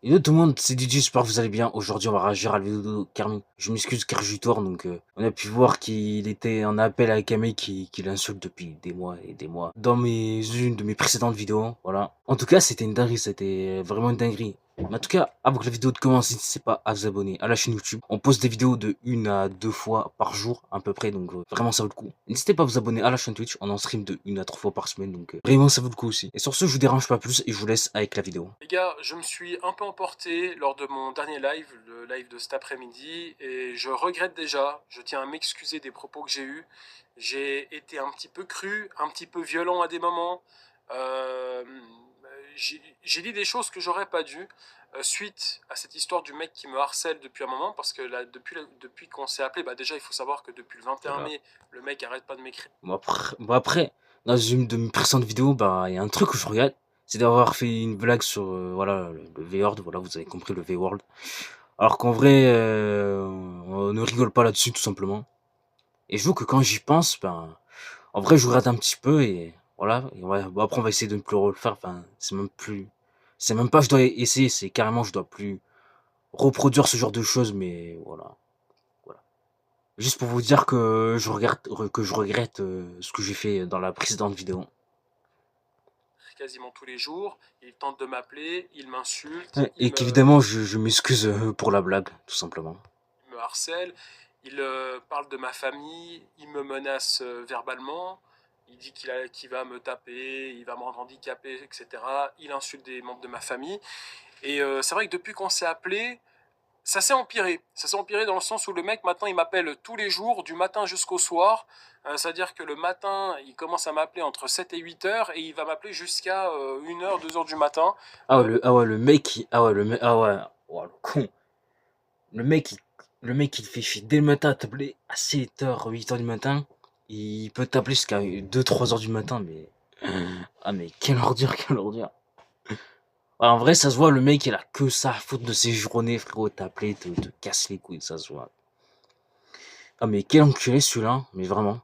Yo tout le monde, c'est DJ, j'espère que vous allez bien. Aujourd'hui, on va réagir à la vidéo de Carmi. Je m'excuse car je tort, donc on a pu voir qu'il était en appel avec un mec qui l'insulte depuis des mois et des mois. Dans une de mes précédentes vidéos, voilà. En tout cas, c'était une dinguerie, c'était vraiment une dinguerie. Mais en tout cas, avant que la vidéo commence, n'hésitez pas à vous abonner à la chaîne YouTube. On poste des vidéos de 1 à 2 fois par jour, à peu près, donc vraiment ça vaut le coup. N'hésitez pas à vous abonner à la chaîne Twitch, on en stream de 1 à 3 fois par semaine, donc vraiment ça vaut le coup aussi. Et sur ce, je vous dérange pas plus et je vous laisse avec la vidéo. Les gars, je me suis un peu emporté lors de mon dernier live, le live de cet après-midi, et je regrette déjà, je tiens à m'excuser des propos que j'ai eus. J'ai été un petit peu cru, un petit peu violent à des moments. Euh, j'ai dit des choses que j'aurais pas dû, suite à cette histoire du mec qui me harcèle depuis un moment, parce que là, depuis qu'on s'est appelé, bah déjà il faut savoir que depuis le 21 Voilà. mai, le mec arrête pas de m'écrire. Bon après, dans une de mes précédentes vidéos, bah, il y a un truc que je regrette, c'est d'avoir fait une blague sur, voilà, le V-Word, voilà, vous avez compris le V-Word. Alors qu'en vrai, on ne rigole pas là-dessus tout simplement. Et je trouve que quand j'y pense, ben, en vrai, je regrette un petit peu et voilà. Et ouais, bon après on va essayer de ne plus le refaire, enfin, c'est même pas je dois essayer, c'est carrément je dois plus reproduire ce genre de choses, mais voilà, voilà. Juste pour vous dire que je regrette, ce que j'ai fait dans la précédente vidéo. Quasiment tous les jours, il tente de m'appeler, il m'insulte, Ouais, et qu'évidemment je m'excuse, pour la blague, tout simplement. il me harcèle, il parle de ma famille, il me menace verbalement, il dit qu'il va me taper, il va me rendre handicapé, etc. Il insulte des membres de ma famille. Et c'est vrai que depuis qu'on s'est appelé, ça s'est empiré. Ça s'est empiré dans le sens où le mec, maintenant, il m'appelle tous les jours, du matin jusqu'au soir. C'est-à-dire que le matin, il commence à m'appeler entre 7 et 8 heures et il va m'appeler jusqu'à 1 heure, 2 heures du matin. Ah ouais, le mec ah ouais, ouah, le con. Le mec il le mec il te fait chier dès le matin à t'appeler à 7 h 8 h du matin. Il peut t'appeler jusqu'à 2 3 heures du matin, mais ah mais quelle ordure, quelle ordure. Ouais, en vrai, ça se voit, le mec il a que ça à foutre de ses journées, frérot, t'appeler, te casse les couilles, ça se voit. Ah mais quel enculé celui-là, mais vraiment.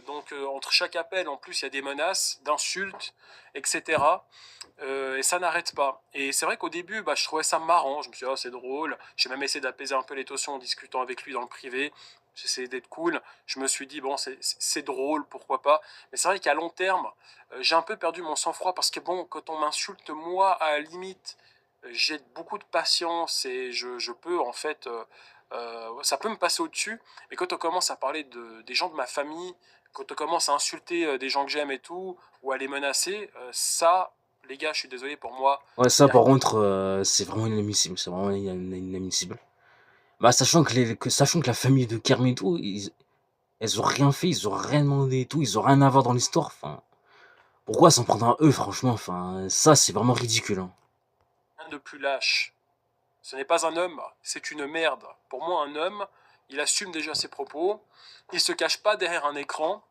Donc entre chaque appel, en plus, il y a des menaces, d'insultes, etc. Et ça n'arrête pas. Et c'est vrai qu'au début, bah, je trouvais ça marrant. Je me suis dit, oh, c'est drôle. J'ai même essayé d'apaiser un peu les tensions en discutant avec lui dans le privé. J'essayais d'être cool. Je me suis dit, bon, c'est drôle, pourquoi pas. Mais c'est vrai qu'à long terme, j'ai un peu perdu mon sang-froid parce que, bon, quand on m'insulte, moi, à la limite, j'ai beaucoup de patience et je peux, en fait, ça peut me passer au-dessus. Mais quand on commence à parler des gens de ma famille, quand on commence à insulter des gens que j'aime et tout, ou à les menacer, ça, les gars, je suis désolé pour moi, Ouais, il ça y a... par contre, c'est vraiment inadmissible, c'est vraiment inadmissible. Bah, sachant que la famille de Kermit et tout, elles ont rien fait, ils ont rien demandé et tout, ils ont rien à voir dans l'histoire, enfin, pourquoi s'en prendre à eux franchement? Enfin, ça c'est vraiment ridicule, hein. rien de plus lâche. Ce n'est pas un homme, c'est une merde. Pour moi, un homme, il assume déjà ses propos, il se cache pas derrière un écran,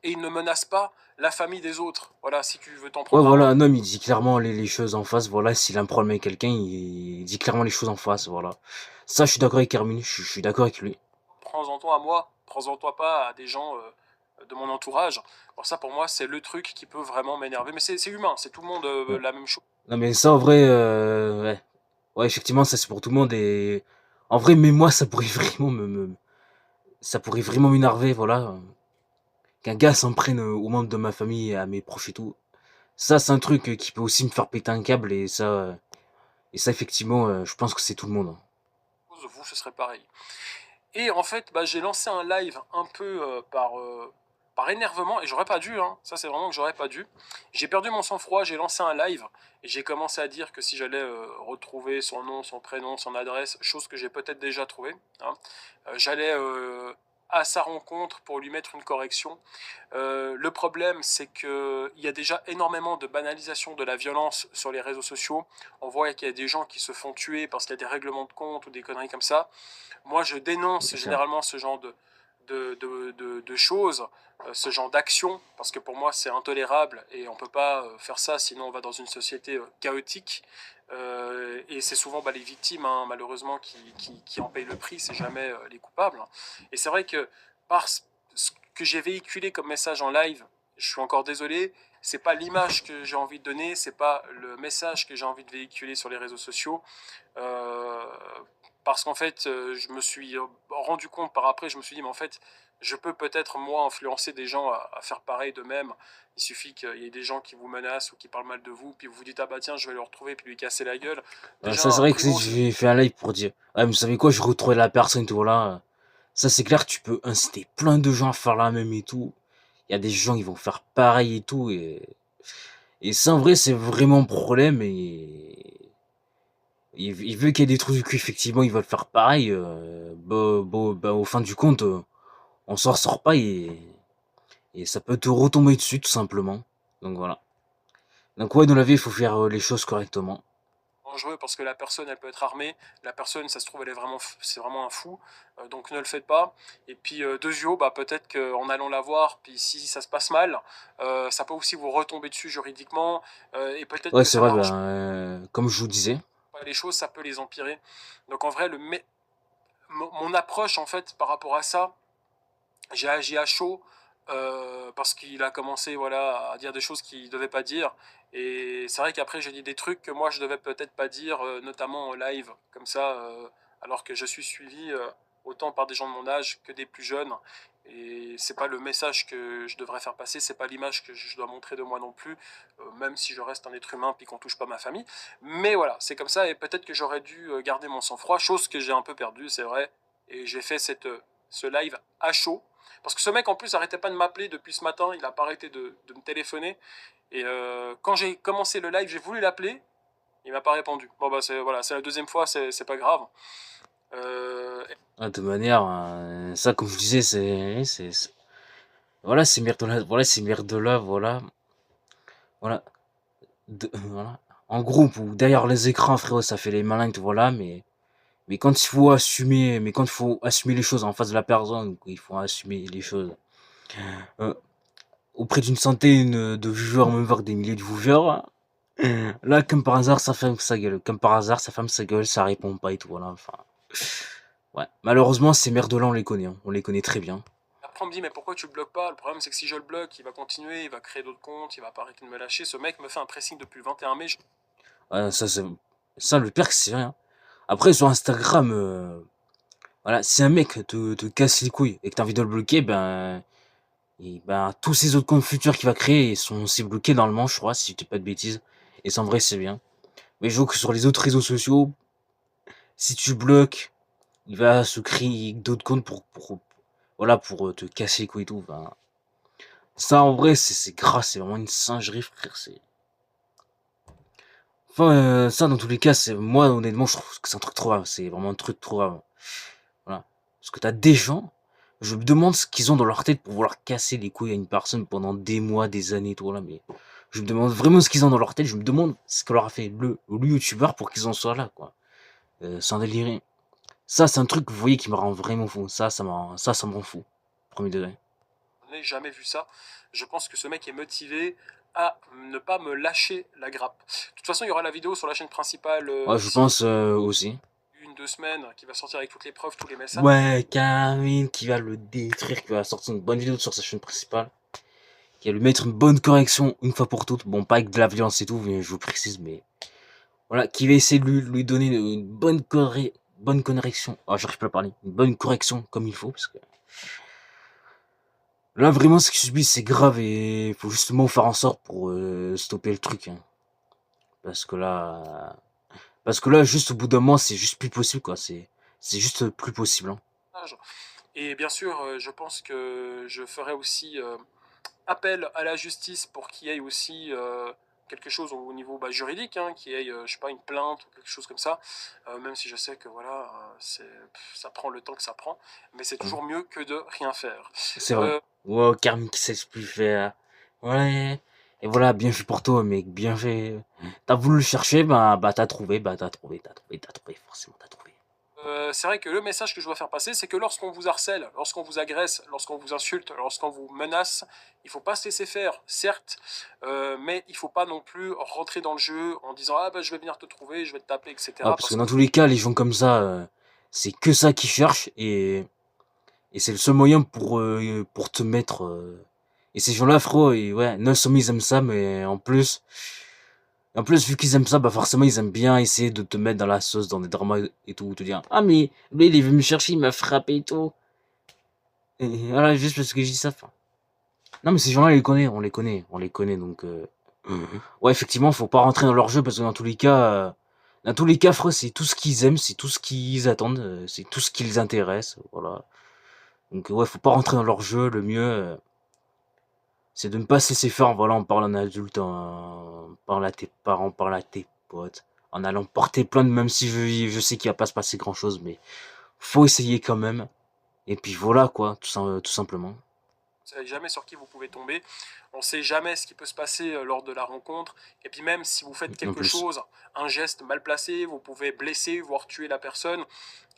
et il ne menace pas la famille des autres. Voilà, si tu veux t'en Ouais, prendre à voilà, moi, un homme, il dit clairement les choses en face, voilà, s'il a un problème avec quelqu'un, il dit clairement les choses en face, voilà. Ça, je suis d'accord avec Hermine, je suis d'accord avec lui. prends-en toi à moi, prends-en toi pas à des gens de mon entourage. Alors ça, pour moi, c'est le truc qui peut vraiment m'énerver. Mais c'est humain, c'est tout le monde Ouais. la même chose. Non, mais ça, en vrai, ouais. Ouais, effectivement, ça, c'est pour tout le monde, et en vrai, mais moi, ça pourrait vraiment ça pourrait vraiment m'énerver, voilà, qu'un gars s'en prenne aux membres de ma famille et à mes proches et tout. Ça, c'est un truc qui peut aussi me faire péter un câble, et ça, effectivement, je pense que c'est tout le monde, hein. Vous, ce serait pareil. Et en fait, bah, j'ai lancé un live un peu par énervement, et j'aurais pas dû, hein. Ça c'est vraiment que j'aurais pas dû. J'ai perdu mon sang-froid, j'ai lancé un live, et j'ai commencé à dire que si j'allais retrouver son nom, son prénom, son adresse, chose que j'ai peut-être déjà trouvée, hein, j'allais à sa rencontre pour lui mettre une correction. Le problème, c'est qu'il y a déjà énormément de banalisation de la violence sur les réseaux sociaux. On voit qu'il y a des gens qui se font tuer parce qu'il y a des règlements de compte ou des conneries comme ça. Moi, je dénonce Bien sûr. généralement ce genre de choses, ce genre d'actions, parce que pour moi, c'est intolérable et on ne peut pas faire ça, sinon on va dans une société chaotique. Et c'est souvent bah, les victimes, hein, malheureusement, qui en payent le prix, c'est jamais les coupables. Et c'est vrai que par ce que j'ai véhiculé comme message en live, je suis encore désolé, c'est pas l'image que j'ai envie de donner, c'est pas le message que j'ai envie de véhiculer sur les réseaux sociaux. Euh, Parce qu'en fait, je me suis rendu compte par après, je me suis dit, mais en fait, je peux peut-être moi influencer des gens à faire pareil d'eux-mêmes. Il suffit qu'il y ait des gens qui vous menacent ou qui parlent mal de vous, puis vous vous dites, ah bah tiens, je vais le retrouver, puis lui casser la gueule. Ça, c'est Déjà, vrai que primo, j'ai fait un live pour dire, ah, mais vous savez quoi, je retrouvais la personne, tout, voilà. Ça, c'est clair, tu peux inciter plein de gens à faire la même et tout. Il y a des gens qui vont faire pareil et tout, et ça, en vrai, c'est vraiment un problème, et il veut qu'il y ait des trous du cul, effectivement, ils veulent faire pareil, bah, au fin du compte, on s'en sort pas, et ça peut te retomber dessus, tout simplement. Donc voilà. Donc ouais, dans la vie, il faut faire les choses correctement. dangereux parce que la personne, elle peut être armée. La personne, ça se trouve, elle est vraiment, c'est vraiment un fou. Donc ne le faites pas. Et puis deuxio, bah peut-être qu'en allant la voir, puis si ça se passe mal, ça peut aussi vous retomber dessus juridiquement. Et peut-être Ouais, que c'est ça vrai, n'arrange ben, comme je vous disais. pas les choses, ça peut les empirer. Donc en vrai, mon approche en fait par rapport à ça, j'ai agi à chaud parce qu'il a commencé voilà, à dire des choses qu'il ne devait pas dire. Et c'est vrai qu'après, j'ai dit des trucs que moi, je devais peut-être pas dire, notamment en live, comme ça, alors que je suis suivi autant par des gens de mon âge que des plus jeunes. Et c'est pas le message que je devrais faire passer, c'est pas l'image que je dois montrer de moi non plus, même si je reste un être humain puis qu'on touche pas ma famille. Mais voilà, c'est comme ça et peut-être que j'aurais dû garder mon sang-froid, chose que j'ai un peu perdue, c'est vrai. Et j'ai fait ce live à chaud. Parce que ce mec en plus arrêtait pas de m'appeler depuis ce matin, il a pas arrêté de me téléphoner. Et quand j'ai commencé le live, j'ai voulu l'appeler, il m'a pas répondu. Bon bah c'est voilà, c'est la deuxième fois, c'est pas grave. Euh, Ah, de toute manière, ça, comme je vous disais, voilà, ces merdes-là, voilà, ces merdes-là, voilà, voilà, voilà. En groupe ou derrière les écrans, frérot, ça fait les malins, tout, voilà, mais quand il faut assumer les choses en face de la personne, il faut assumer les choses euh, auprès d'une centaine de viewers, même voire des milliers de viewers. Là, comme par hasard, ça ferme sa gueule. Comme par hasard, ça ferme sa gueule, ça répond pas et tout, voilà. Enfin, ouais. Malheureusement, ces merdes-là, on les connaît, hein. On les connaît très bien. Après on me dit mais pourquoi tu le bloques pas? Le problème c'est que si je le bloque, il va continuer, il va créer d'autres comptes, il va pas arrêter de me lâcher. Ce mec me fait un pressing depuis le 21 mai. Ouais, ça, le pire, c'est rien. Après, sur Instagram, voilà, si un mec te casse les couilles et que t'as envie de le bloquer, ben, tous ces autres comptes futurs qu'il va créer sont aussi bloqués normalement, je crois, si je dis pas de bêtises. Et c'est en vrai, c'est bien. Mais je vois que sur les autres réseaux sociaux, si tu bloques, il va se créer d'autres comptes voilà, pour te casser les couilles et tout. Ben, ça, en vrai, c'est grave, c'est vraiment une singerie, frère. Enfin, ça, dans tous les cas, moi, honnêtement, je trouve que c'est un truc trop grave. C'est vraiment un truc trop grave. Voilà. Parce que t'as des gens, je me demande ce qu'ils ont dans leur tête pour vouloir casser les couilles à une personne pendant des mois, des années, tout là. Mais je me demande vraiment ce qu'ils ont dans leur tête. Je me demande ce que leur a fait le youtubeur pour qu'ils en soient là, quoi. Sans délirer. Ça, c'est un truc, vous voyez, qui me rend vraiment fou. Ça me rend fou. Premier degré. Je n'ai jamais vu ça. Je pense que ce mec est motivé à ne pas me lâcher la grappe. De toute façon, il y aura la vidéo sur la chaîne principale Ouais, je d'ici pense aussi. une, 2 semaines qui va sortir avec toutes les preuves, tous les messages. Ouais, Kamine qui va le détruire, qui va sortir une bonne vidéo sur sa chaîne principale. Qui va lui mettre une bonne correction une fois pour toutes. Bon, pas avec de la violence et tout, mais je vous précise, mais voilà, qui va essayer de lui donner une bonne correction. Ah, j'arrive pas à parler. Une bonne correction comme il faut, parce que là, vraiment, ce qu'il subit, c'est grave et faut justement faire en sorte pour stopper le truc, hein. Parce que là, juste au bout d'un mois, c'est juste plus possible, quoi. C'est juste plus possible, hein. Et bien sûr, je pense que je ferai aussi appel à la justice pour qu'il y ait aussi quelque chose au niveau bah, juridique, hein, qu'il y ait, je sais pas, une plainte ou quelque chose comme ça, même si je sais que voilà, ça prend le temps que ça prend, mais c'est Hum, toujours mieux que de rien faire. C'est vrai. Wow, Carmi qui sait plus faire. Ouais. Et voilà, bien fait pour toi, mec, bien fait. T'as voulu le chercher, t'as trouvé, t'as trouvé, forcément, t'as trouvé. C'est vrai que le message que je dois faire passer, c'est que lorsqu'on vous harcèle, lorsqu'on vous agresse, lorsqu'on vous insulte, lorsqu'on vous menace, il faut pas se laisser faire, certes, mais il faut pas non plus rentrer dans le jeu en disant ah bah je vais venir te trouver, je vais te taper, Ah, etc. parce que Parce dans que tous les cas, les gens comme ça, c'est que ça qu'ils cherchent et c'est le seul moyen pour te mettre Et ces gens-là, frérot, ouais, non seulement ils aiment ça, mais en plus, vu qu'ils aiment ça, bah forcément, ils aiment bien essayer de te mettre dans la sauce, dans des dramas et tout, te dire, ah mais lui, il est venu me chercher, il m'a frappé et tout. Et voilà, juste parce que j'ai dit ça. Non, mais ces gens-là, on les connaît, donc ouais, effectivement, faut pas rentrer dans leur jeu parce que dans tous les cas, frère, c'est tout ce qu'ils aiment, c'est tout ce qu'ils attendent, c'est tout ce qui les intéresse, voilà. Donc ouais, faut pas rentrer dans leur jeu. Le mieux, c'est de ne pas se laisser faire, voilà, en parlant à un adulte, en parlant à tes parents, en parlant à tes potes, en allant porter plainte, même si je sais qu'il va pas se passer grand-chose, mais faut essayer quand même. Et puis voilà, quoi, tout simplement. Vous savez jamais sur qui vous pouvez tomber. On ne sait jamais ce qui peut se passer lors de la rencontre. Et puis même si vous faites En quelque plus. chose, un geste mal placé, vous pouvez blesser, voire tuer la personne.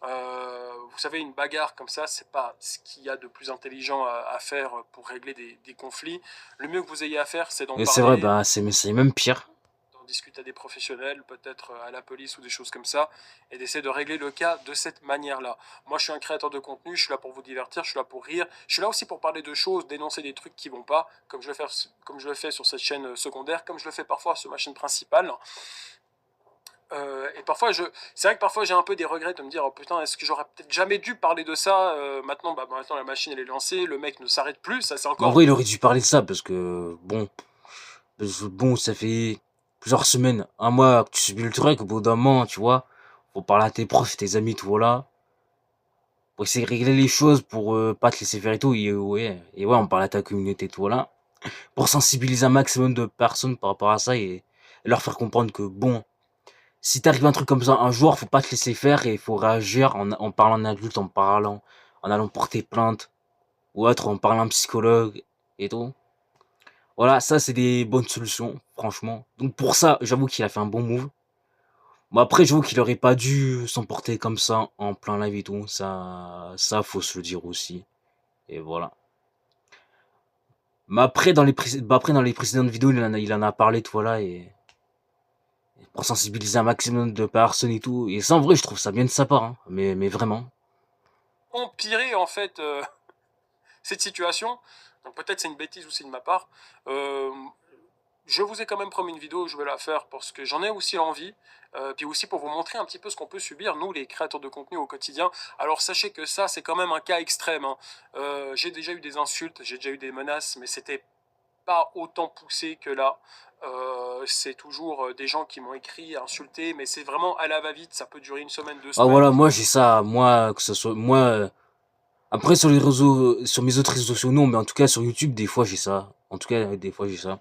Vous savez, une bagarre comme ça, c'est pas ce qu'il y a de plus intelligent à faire pour régler des conflits. Le mieux que vous ayez à faire, c'est d'en Et c'est vrai, parler, bah, c'est même pire. d'en discuter à des professionnels, peut-être à la police ou des choses comme ça, et d'essayer de régler le cas de cette manière-là. Moi, je suis un créateur de contenu, je suis là pour vous divertir, je suis là pour rire, je suis là aussi pour parler de choses, dénoncer des trucs qui vont pas, comme je le fais sur cette chaîne secondaire, comme je le fais parfois sur ma chaîne principale. Et parfois, c'est vrai que parfois j'ai un peu des regrets de me dire, oh putain, est-ce que j'aurais peut-être jamais dû parler de ça. Maintenant, maintenant la machine elle est lancée, le mec ne s'arrête plus, ça c'est Mais en encore. vrai, il aurait dû parler de ça parce que bon, ça fait plusieurs semaines, un mois que tu subis le truc. Au bout d'un moment, tu vois, faut parler à tes profs, tes amis, tout, voilà. Pour essayer de régler les choses, pour pas te laisser faire et tout. Et ouais, on parle à ta communauté, tout, voilà. Pour sensibiliser un maximum de personnes par rapport à ça et leur faire comprendre que, bon, si t'arrive un truc comme ça un jour, faut pas te laisser faire et il faut réagir en parlant en adulte, en allant porter plainte ou autre, en parlant à un psychologue et tout. Voilà, ça, c'est des bonnes solutions, franchement. Donc pour ça, j'avoue qu'il a fait un bon move. Mais après, j'avoue qu'il aurait pas dû s'emporter comme ça en plein live et tout. Ça, faut se le dire aussi. Et voilà. Mais après, dans les précédentes vidéos, il en a parlé, tout, voilà, et pour sensibiliser un maximum de personnes et tout. Et ça, en vrai, je trouve ça bien de sa part, hein. Mais vraiment. Empirer en fait cette situation. Donc peut-être c'est une bêtise ou c'est de ma part. Euh, je vous ai quand même promis une vidéo, je vais la faire parce que j'en ai aussi envie. Puis aussi pour vous montrer un petit peu ce qu'on peut subir, nous les créateurs de contenu au quotidien. Alors sachez que ça c'est quand même un cas extrême, hein. J'ai déjà eu des insultes, j'ai déjà eu des menaces, mais c'était pas autant poussé que là. C'est toujours des gens qui m'ont écrit, insulté, mais c'est vraiment à la va-vite, ça peut durer une semaine, deux Ah semaines. voilà, moi j'ai ça, moi, que ce soit, moi, après sur les réseaux, sur mes autres réseaux sociaux, non, mais en tout cas sur YouTube, des fois j'ai ça. En tout cas, des fois j'ai ça.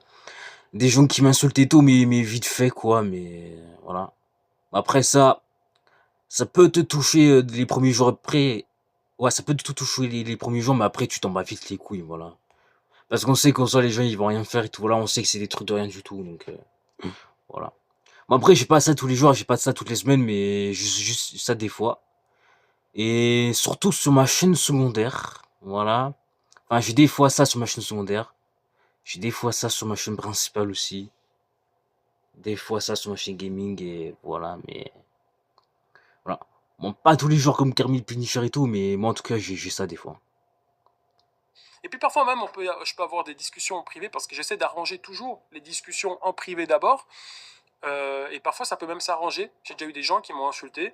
Des gens qui m'insultent et tout, mais vite fait, quoi, mais voilà. Après ça peut te toucher les premiers jours après. Ouais, ça peut te toucher les premiers jours, mais après tu t'en bats vite les couilles, voilà. Parce qu'on sait qu'en soi les gens ils vont rien faire et tout, voilà, on sait que c'est des trucs de rien du tout, donc voilà. Bon après j'ai pas ça tous les jours, j'ai pas ça toutes les semaines, mais juste ça des fois. Et surtout sur ma chaîne secondaire, voilà. Enfin j'ai des fois ça sur ma chaîne secondaire. J'ai des fois ça sur ma chaîne principale aussi. Des fois ça sur ma chaîne gaming et voilà, mais voilà. Bon, pas tous les jours comme Kermit Punisher et tout, mais moi en tout cas j'ai ça des fois. Et puis parfois même, je peux avoir des discussions en privé parce que j'essaie d'arranger toujours les discussions en privé d'abord. Et parfois ça peut même s'arranger. J'ai déjà eu des gens qui m'ont insulté,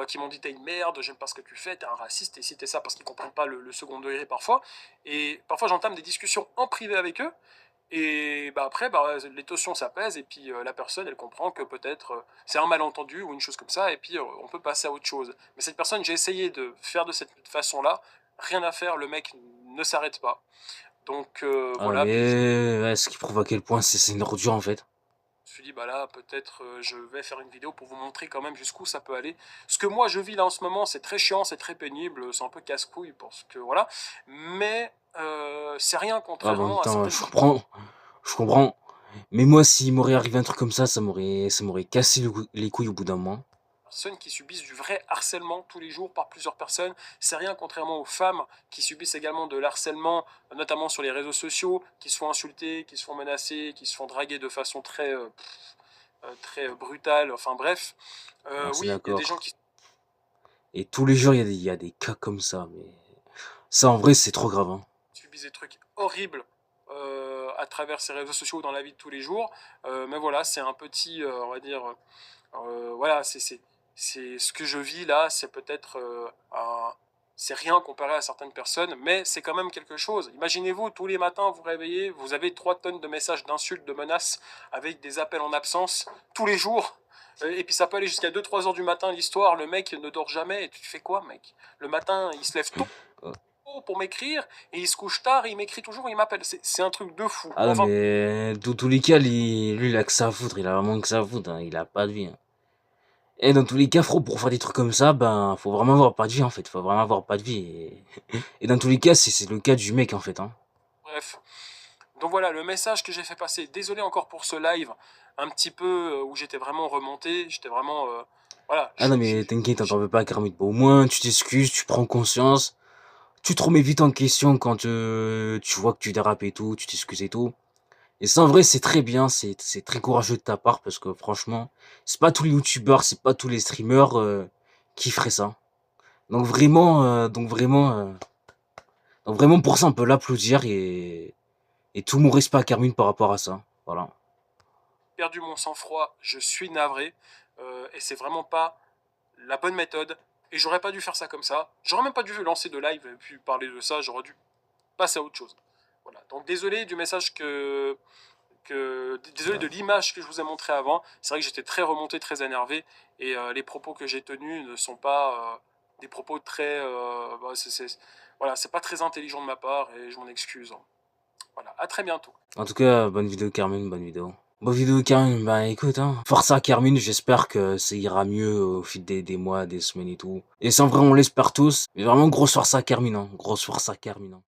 qui m'ont dit t'es une merde, j'aime pas ce que tu fais, t'es un raciste, et si t'es ça parce qu'ils comprennent pas le second degré parfois. Et parfois j'entame des discussions en privé avec eux. Et bah après, les tensions s'apaisent et puis la personne, elle comprend que peut-être c'est un malentendu ou une chose comme ça, et puis on peut passer à autre chose. Mais cette personne, j'ai essayé de faire de cette façon-là, rien à faire, le mec ne s'arrête pas. Donc Ah voilà, puis mais ouais, ce qui prouve à quel point c'est une ordure en fait. je me suis dit, bah là, peut-être je vais faire une vidéo pour vous montrer quand même jusqu'où ça peut aller. Ce que moi je vis là en ce moment, c'est très chiant, c'est très pénible, c'est un peu casse-couille parce que voilà. Mais c'est rien Ah bah en même contrairement à temps, certaines je personnes. comprends, je comprends. Mais moi, s'il m'aurait arrivé un truc comme ça m'aurait cassé les couilles au bout d'un moment. Personnes qui subissent du vrai harcèlement tous les jours par plusieurs personnes. C'est rien contrairement aux femmes qui subissent également de l'harcèlement, notamment sur les réseaux sociaux, qui se font insulter, qui se font menacer, qui se font draguer de façon très brutale. Enfin bref, Ah, c'est oui, il y a des gens d'accord. qui Et tous les jours, il y a des cas comme ça, mais ça en vrai, c'est trop grave, hein. subissent des trucs horribles à travers ces réseaux sociaux dans la vie de tous les jours. Mais voilà, c'est un petit, on va dire, voilà, c'est ce que je vis là, c'est peut-être c'est rien comparé à certaines personnes, mais c'est quand même quelque chose. Imaginez-vous, tous les matins, vous réveillez, vous avez 3 tonnes de messages d'insultes, de menaces, avec des appels en absence, tous les jours. Et puis ça peut aller jusqu'à 2-3 heures du matin, l'histoire, le mec ne dort jamais, et tu fais quoi, mec? Le matin, il se lève tôt pour m'écrire, et il se couche tard, et il m'écrit toujours, il m'appelle. C'est un truc de fou. Ah non, Enfin, mais dans tous les cas, lui, il a que ça à foutre, il a vraiment que ça à foutre, hein, il a pas de vie, hein. Et dans tous les cas, frérot, pour faire des trucs comme ça, ben, faut vraiment avoir pas de vie, en fait, faut vraiment avoir pas de vie et dans tous les cas, c'est le cas du mec, en fait, hein. bref. Donc voilà, le message que j'ai fait passer. Désolé encore pour ce live, un petit peu où j'étais vraiment remonté, j'étais vraiment... voilà, Ah non, mais t'inquiète, hein, t'en veux pas, Kermit. Bon, au moins, tu t'excuses, tu prends conscience, tu te remets vite en question quand, tu vois que tu dérapes et tout, tu t'excuses et tout. Et ça, en vrai, c'est très bien, c'est très courageux de ta part parce que franchement, c'est pas tous les youtubeurs, c'est pas tous les streamers, qui feraient ça. Donc vraiment, pour ça, on peut l'applaudir et tout mon respect à Carmine par rapport à ça. Voilà. perdu mon sang-froid, je suis navré, et c'est vraiment pas la bonne méthode, et j'aurais pas dû faire ça comme ça. J'aurais même pas dû lancer de live et puis parler de ça, j'aurais dû passer à autre chose. Voilà, donc désolé du message désolé de l'image que je vous ai montré avant. C'est vrai que j'étais très remonté, très énervé, et les propos que j'ai tenus ne sont pas des propos très... bah, voilà, c'est pas très intelligent de ma part, et je m'en excuse. Voilà, à très bientôt. En tout cas, bonne vidéo Carmine, bonne vidéo. Bonne vidéo Carmine, bah écoute, hein, force à Carmine, j'espère que ça ira mieux au fil des mois, des semaines et tout. Et c'est en vrai, on l'espère tous. Mais vraiment, grosse force à Carmine, hein, grosse force à Carmine, hein.